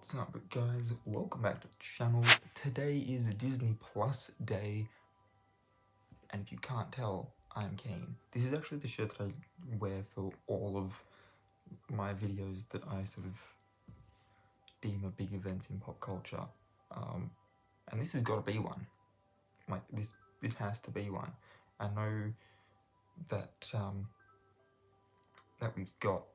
What's up guys, welcome back to the channel. Today is Disney Plus Day, and if you can't tell, I'm Kane. This is actually the shirt that I wear for all of my videos that I sort of deem a big event in pop culture. And this has got to be one. Like, this has to be one. I know that, that we've got,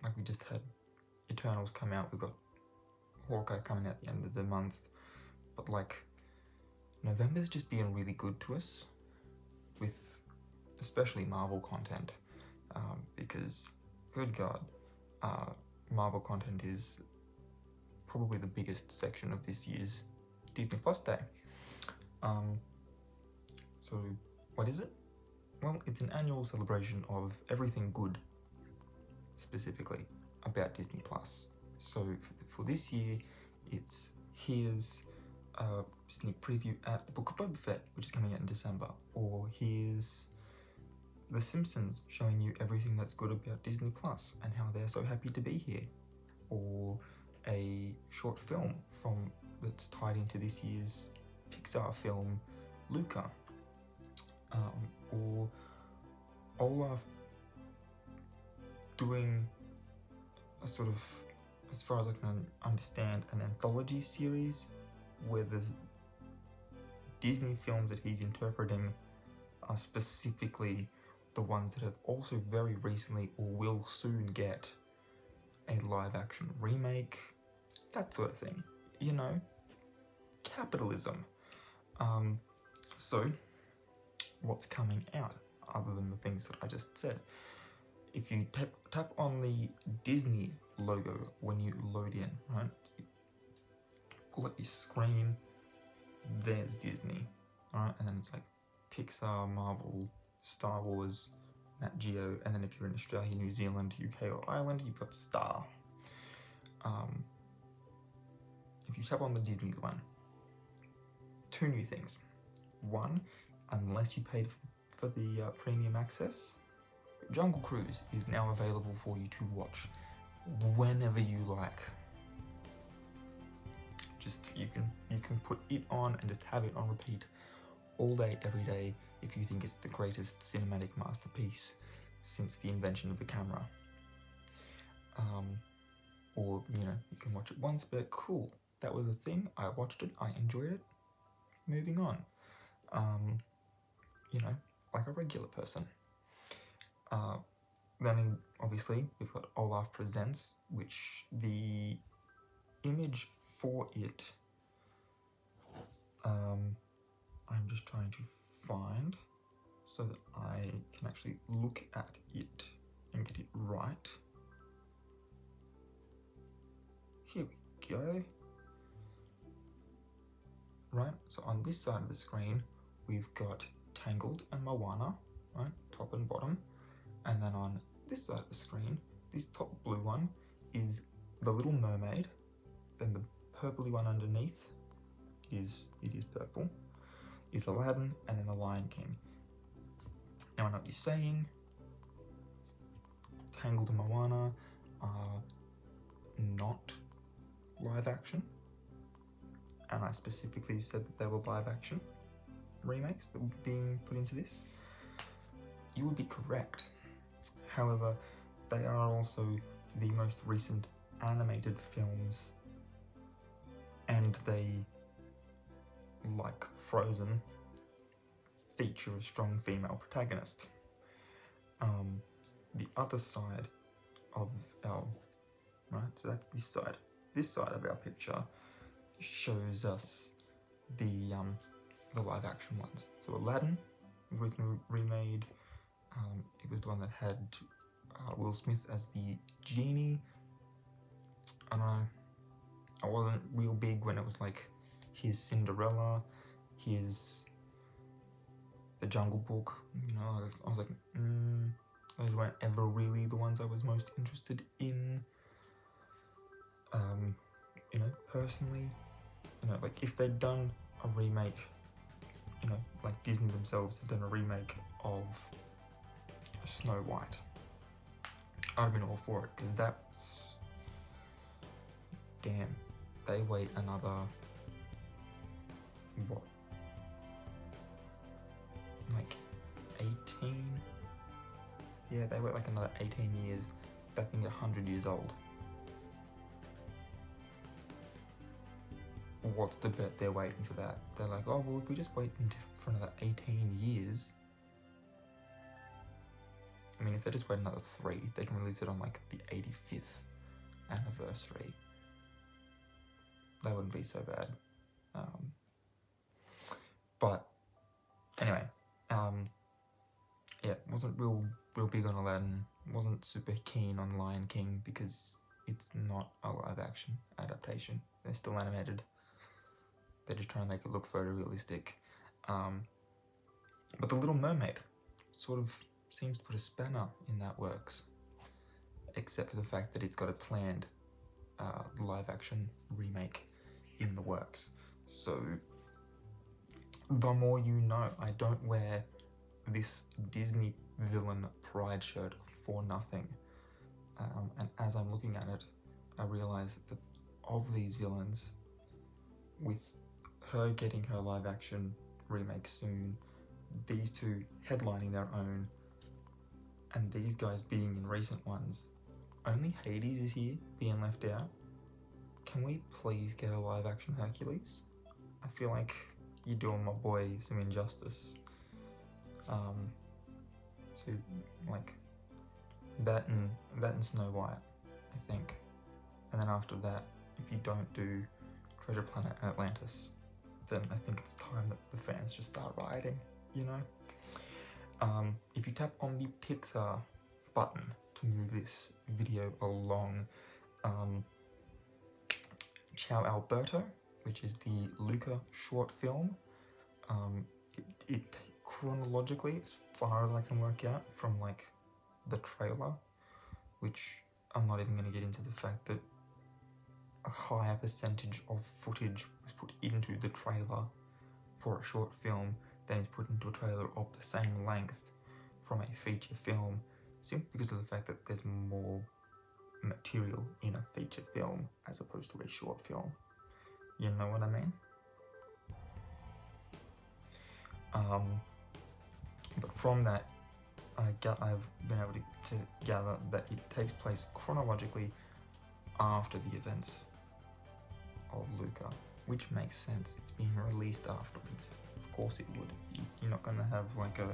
like, we just had Eternals come out, we've got Hawkeye coming out at the end of the month, but like November's just being really good to us with especially Marvel content, because good God, Marvel content is probably the biggest section of this year's Disney Plus Day. So what is it? Well, it's an annual celebration of everything good, specifically about Disney Plus. So for this year, it's here's a sneak preview at the Book of Boba Fett, which is coming out in December, or here's The Simpsons showing you everything that's good about Disney Plus and how they're so happy to be here, or a short film that's tied into this year's Pixar film Luca, or Olaf doing a sort of, as far as I can understand, an anthology series where the Disney films that he's interpreting are specifically the ones that have also very recently or will soon get a live action remake, that sort of thing, you know, capitalism. So what's coming out other than the things that I just said? If you tap on the Disney logo when you load in, right? You pull up your screen, there's Disney, alright? And then it's like Pixar, Marvel, Star Wars, Nat Geo, and then if you're in Australia, New Zealand, UK or Ireland, you've got Star. If you tap on the Disney one, two new things. One, unless you paid for the premium access, Jungle Cruise is now available for you to watch whenever you like. Just you can put it on and just have it on repeat all day, every day, if you think it's the greatest cinematic masterpiece since the invention of the camera. Or, you know, you can watch it once, but cool, that was a thing, I watched it, I enjoyed it, moving on. You know, like a regular person. Then obviously we've got Olaf Presents, which the image for it, I'm just trying to find so that I can actually look at it and get it right. Here we go. Right, so on this side of the screen, we've got Tangled and Moana, right, top and bottom. And then on this side of the screen, this top blue one is The Little Mermaid, then the purpley one underneath it is purple, is Aladdin, and then The Lion King. Now I know what you're saying, Tangled and Moana are not live action, and I specifically said that they were live action remakes that were being put into this. You would be correct. However, they are also the most recent animated films, and they, like Frozen, feature a strong female protagonist. The other side of our, right, so that's this side. This side of our picture shows us the live action ones. So Aladdin was recently remade. It was the one that had Will Smith as the genie. I don't know, I wasn't real big when it was like here's Cinderella, here's the Jungle Book, you know, I was like, those weren't ever really the ones I was most interested in. You know, personally, you know, like if they'd done a remake, you know, like Disney themselves had done a remake of Snow White, I'd have been all for it, because that's damn, they wait another, what, like 18? Yeah, they wait like another 18 years. That thing's 100 years old. What's the bet they're waiting for that? They're like, oh, well, if we just wait for another 18 years, I mean, if they just wait another 3, they can release it on like the 85th anniversary. That wouldn't be so bad. But anyway, yeah, wasn't real big on Aladdin. Wasn't super keen on Lion King because it's not a live action adaptation. They're still animated. They're just trying to make it look photorealistic. But The Little Mermaid sort of seems to put a spanner in that works, except for the fact that it's got a planned live action remake in the works. So the more you know. I don't wear this Disney villain pride shirt for nothing. And as I'm looking at it, I realise that of these villains, with her getting her live action remake soon, these two headlining their own, and these guys being in recent ones, only Hades is here being left out. Can we please get a live action Hercules? I feel like you're doing my boy some injustice. So like that and Snow White, I think. And then after that, if you don't do Treasure Planet and Atlantis, then I think it's time that the fans just start rioting, you know? If you tap on the Pixar button to move this video along, Ciao Alberto, which is the Luca short film, it chronologically, as far as I can work out from like the trailer, which I'm not even going to get into the fact that a higher percentage of footage was put into the trailer for a short film than is put into a trailer of the same length from a feature film, simply because of the fact that there's more material in a feature film as opposed to a short film. You know what I mean? But from that, I've been able to gather that it takes place chronologically after the events of Luca, which makes sense. It's being released afterwards. Of course it would. You're not going to have like a,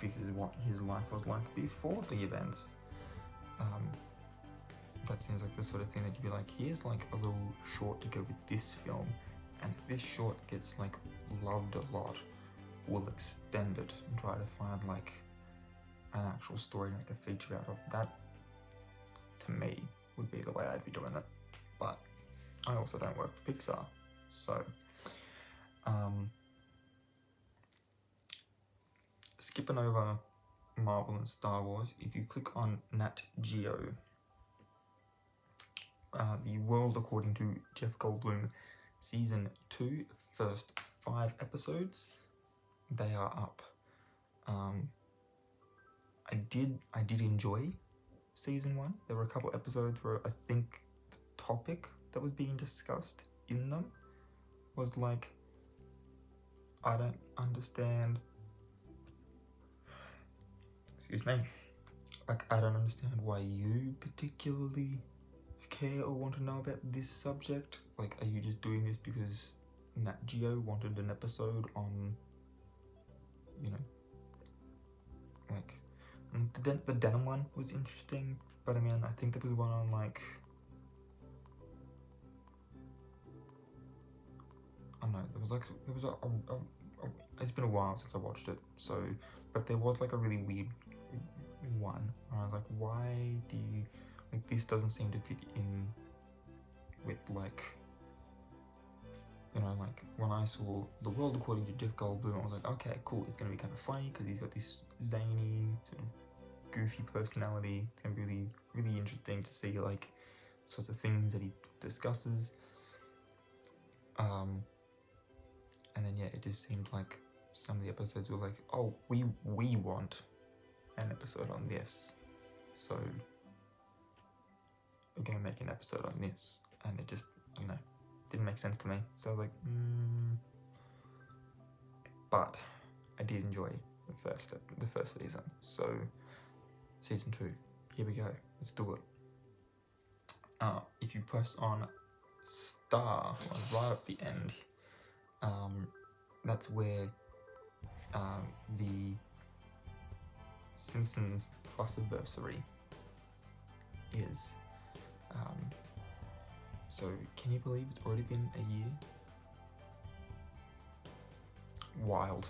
this is what his life was like before the events. That seems like the sort of thing that you'd be like, here's like a little short to go with this film, and if this short gets like loved a lot, we'll extend it and try to find like an actual story, like a feature out of that. To me, would be the way I'd be doing it. But I also don't work for Pixar, so skipping over Marvel and Star Wars, if you click on Nat Geo, The World According to Jeff Goldblum, Season 2, first 5 episodes, they are up. I did enjoy Season 1. There were a couple episodes where I think the topic that was being discussed in them was like, I don't understand, excuse me, like I don't understand why you particularly care or want to know about this subject. Like, are you just doing this because Nat Geo wanted an episode on, you know, like, the denim one was interesting, but I mean, I think there was one on like, I don't know, there was it's been a while since I watched it, so, but there was like a really weird one, and I was like, why do you, like, this doesn't seem to fit in with like, you know, like when I saw The World According to Jeff Goldblum, I was like, okay, cool, it's gonna be kind of funny because he's got this zany, sort of goofy personality. It's gonna be really, really interesting to see like sorts of things that he discusses. And then yeah, it just seemed like some of the episodes were like, oh, we want an episode on this, so we're gonna make an episode on this. and it just, I don't know, didn't make sense to me. So I was like, But I did enjoy the first season. So season 2, here we go. Let's do it. If you press on star right at the end, that's where the Simpsons Plusiversary is. So can you believe it's already been a year? Wild.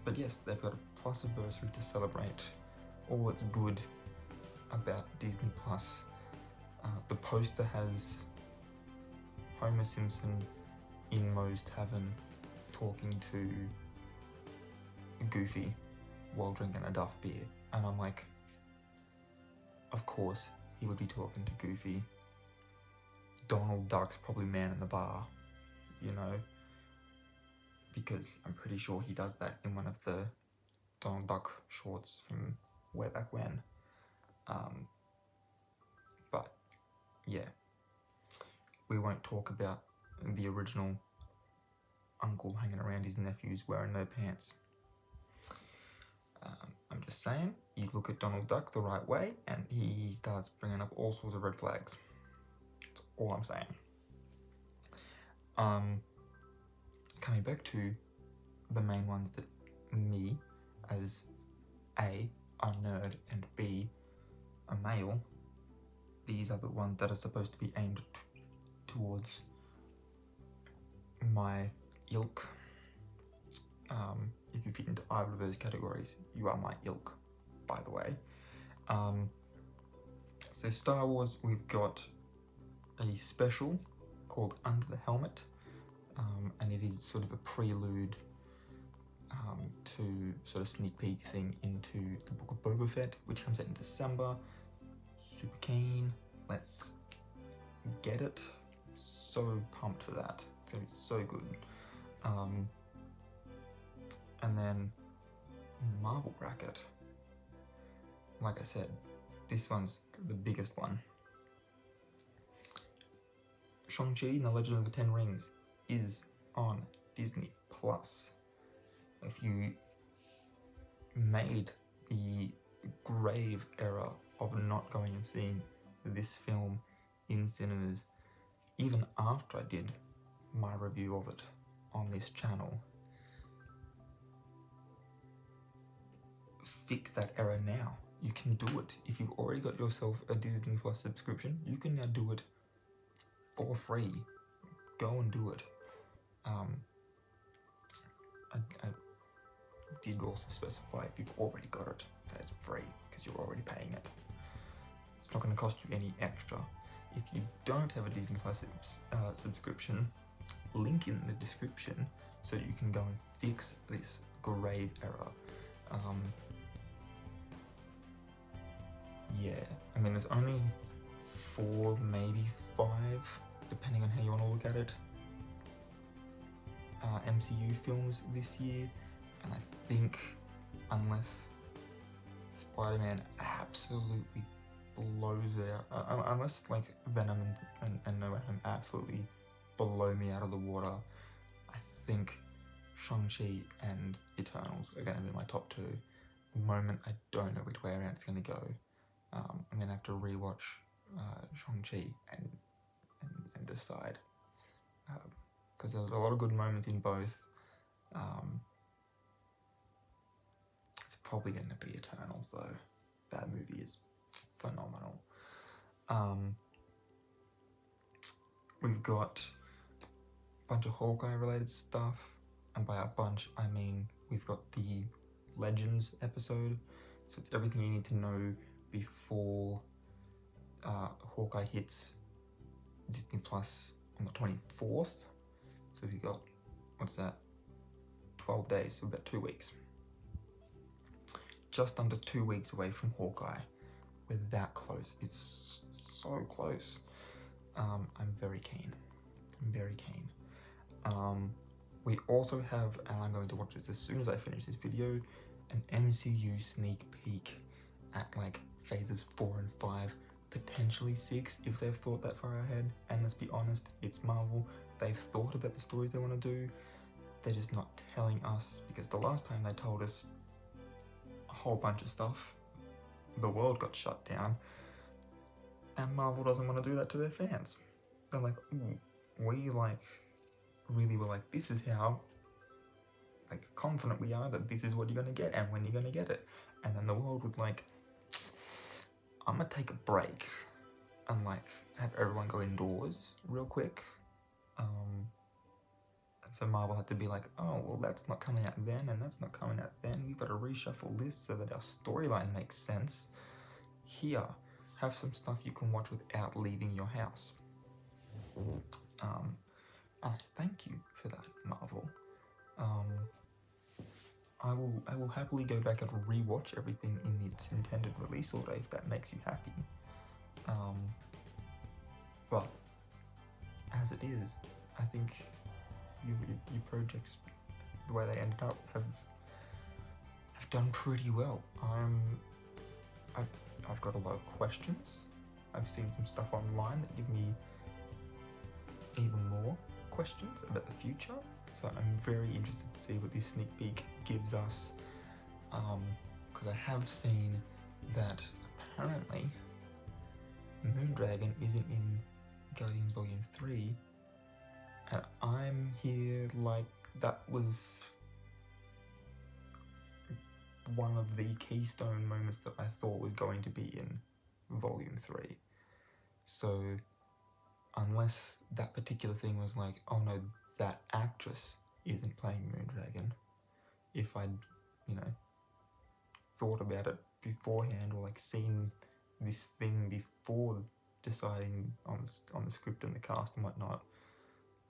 But yes, they've got a Plusiversary to celebrate all that's good about Disney Plus. The poster has Homer Simpson in Moe's Tavern talking to Goofy while drinking a Duff beer, and I'm like, of course he would be talking to Goofy. Donald Duck's probably man in the bar, you know, because I'm pretty sure he does that in one of the Donald Duck shorts from way back when. But yeah, we won't talk about the original uncle hanging around his nephews wearing no pants. I'm just saying, you look at Donald Duck the right way and he starts bringing up all sorts of red flags. That's all I'm saying. Coming back to the main ones that me, as A, a nerd, and B, a male, these are the ones that are supposed to be aimed towards my ilk. If you fit into either of those categories, you are my ilk, by the way. So Star Wars, we've got a special called Under the Helmet, and it is sort of a prelude to sort of sneak peek thing into the Book of Boba Fett, which comes out in December. Super keen. Let's get it. So pumped for that. It's gonna be so good. And then in the Marvel bracket, like I said, this one's the biggest one. Shang-Chi and the Legend of the Ten Rings is on Disney Plus. If you made the grave error of not going and seeing this film in cinemas, even after I did my review of it on this channel, fix that error now. You can do it. If you've already got yourself a Disney Plus subscription, you can now do it for free. Go and do it. I did also specify if you've already got it, that it's free, because you're already paying it. It's not going to cost you any extra. If you don't have a Disney Plus subscription, link in the description so that you can go and fix this grave error. Yeah, I mean, there's only 4, maybe 5, depending on how you want to look at it, MCU films this year, and I think unless Spider-Man absolutely blows it out, unless like Venom and No Way Home absolutely blow me out of the water, I think Shang-Chi and Eternals are going to be my top 2. At the moment, I don't know which way around it's going to go. I'm going to have to rewatch Shang-Chi and decide, because there's a lot of good moments in both. It's probably going to be Eternals though. That movie is phenomenal. We've got a bunch of Hawkeye related stuff, and by a bunch I mean we've got the Legends episode, so it's everything you need to know before Hawkeye hits Disney Plus on the 24th. So we got, what's that, 12 days, so about 2 weeks. Just under 2 weeks away from Hawkeye. We're that close. It's so close. I'm very keen. We also have, and I'm going to watch this as soon as I finish this video, an MCU sneak peek at like phases 4 and 5 potentially 6 if they've thought that far ahead. And let's be honest, it's Marvel. They've thought about the stories they want to do. They're just not telling us, because the last time they told us a whole bunch of stuff, the world got shut down, and Marvel doesn't want to do that to their fans. They're like, ooh, we like really were like, this is how like confident we are that this is what you're gonna get and when you're gonna get it. And then the world would like, I'm gonna take a break and like have everyone go indoors real quick. And so Marvel had to be like, oh, well, that's not coming out then, and that's not coming out then. We've got to reshuffle this so that our storyline makes sense. Here, have some stuff you can watch without leaving your house. And I thank you for that, Marvel. I will happily go back and rewatch everything in its intended release order if that makes you happy. But as it is, I think your projects, the way they ended up, have done pretty well. I've got a lot of questions. I've seen some stuff online that give me even more questions about the future. So I'm very interested to see what this sneak peek gives us. Because I have seen that apparently Moondragon isn't in Guardians Volume 3. And I'm here like that was one of the keystone moments that I thought was going to be in Volume 3. So unless that particular thing was like, oh no, that actress isn't playing Moondragon, if I'd, thought about it beforehand or like seen this thing before deciding on the script and the cast and whatnot,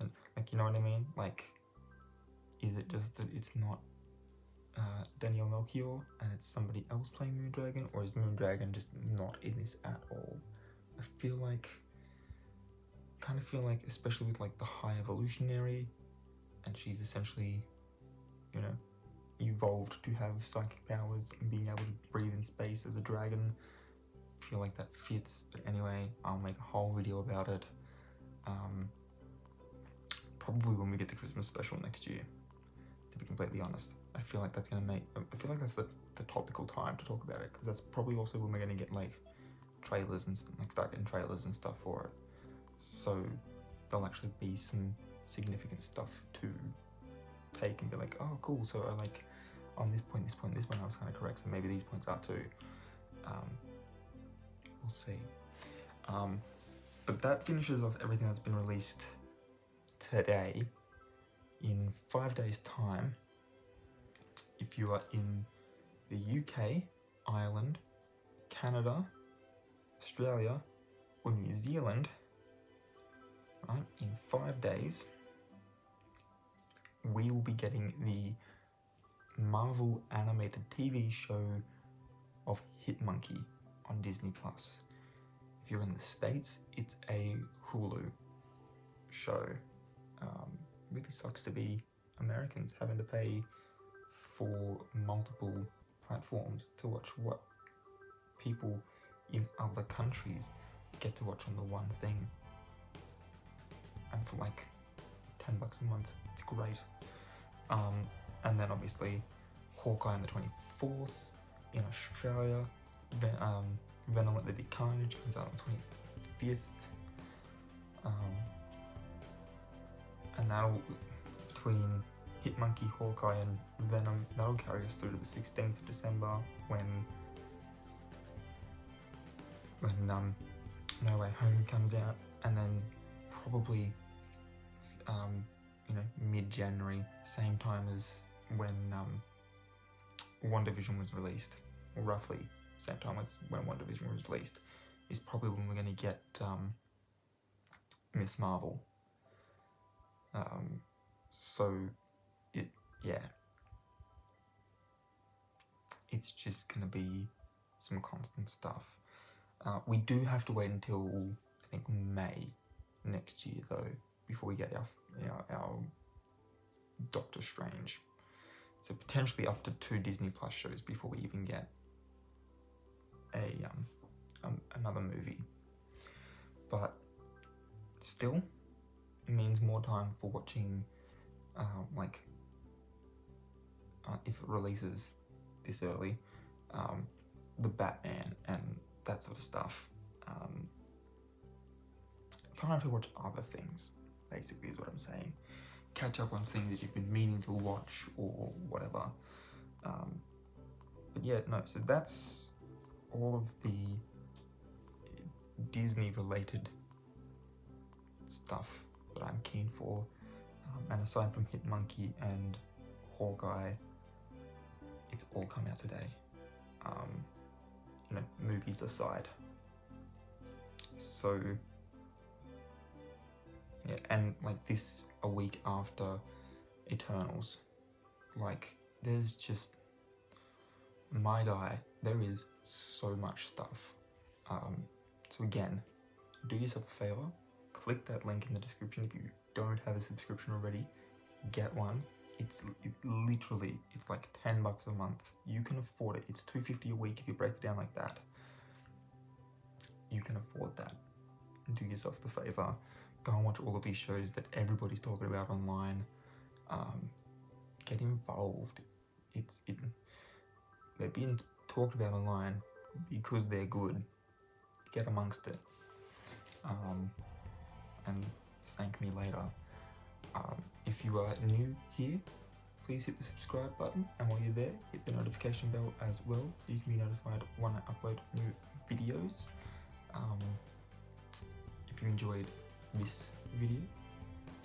and like, you know what I mean? Like, is it just that it's not Danielle Melchior and it's somebody else playing Moondragon, or is Moondragon just not in this at all? I kind of feel like, especially with like the High Evolutionary, and she's essentially, evolved to have psychic powers and being able to breathe in space as a dragon, I feel like that fits. But anyway, I'll make a whole video about it. Probably when we get the Christmas special next year, to be completely honest. I feel like that's the topical time to talk about it, because that's probably also when we're gonna get like trailers and start getting trailers and stuff for it. So there'll actually be some significant stuff to take and be like, oh cool, so I like on this point, I was kind of correct, so maybe these points are too. We'll see. But that finishes off everything that's been released today. In 5 days' time, if you are in the UK, Ireland, Canada, Australia, or New Zealand, right, in 5 days, we will be getting the Marvel animated TV show of Hitmonkey on Disney+. If you're in the States, it's a Hulu show. Really sucks to be Americans having to pay for multiple platforms to watch what people in other countries get to watch on the one thing. And for like $10 a month, it's great. And then obviously Hawkeye on the 24th in Australia. Venom Let There Be Carnage comes out on the 25th. And that'll, between Hitmonkey, Hawkeye and Venom, that'll carry us through to the 16th of December when No Way Home comes out, and then probably mid-January, same time as when WandaVision was released, or roughly same time as when WandaVision was released, is probably when we're going to get Miss Marvel. It's just going to be some constant stuff. We do have to wait until, I think, May next year, though, before we get our Doctor Strange. So potentially up to 2 Disney Plus shows before we even get another movie but still it means more time for watching if it releases this early, the Batman and that sort of stuff. Time to watch other things, basically, is what I'm saying. Catch up on things that you've been meaning to watch or whatever. But yeah, no, so that's all of the Disney related stuff that I'm keen for. And aside from Hitmonkey and Hawkeye, it's all come out today. Movies aside. So yeah, and like this a week after Eternals, like there's just, my guy, there is so much stuff. So again, do yourself a favor, click that link in the description. If you don't have a subscription already, get one. It's literally like $10 a month. You can afford it. It's $2.50 a week if you break it down like that. You can afford that. Do yourself the favor. Go and watch all of these shows that everybody's talking about online. Get involved. They're being talked about online because they're good. Get amongst it. And thank me later. If you are new here, please hit the subscribe button, and while you're there, hit the notification bell as well, so you can be notified when I upload new videos. If you enjoyed this video,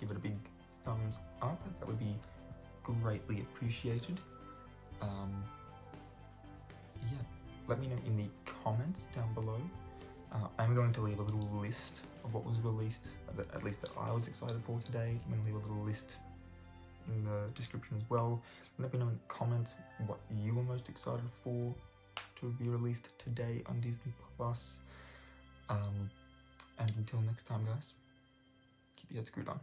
give it a big thumbs up. That would be greatly appreciated. Yeah, let me know in the comments down below. I'm going to leave a little list of what was released, at least that I was excited for today. I'm going to leave a little list in the description as well. Let me know in the comments what you were most excited for to be released today on Disney Plus. And until next time, guys, keep your head screwed on.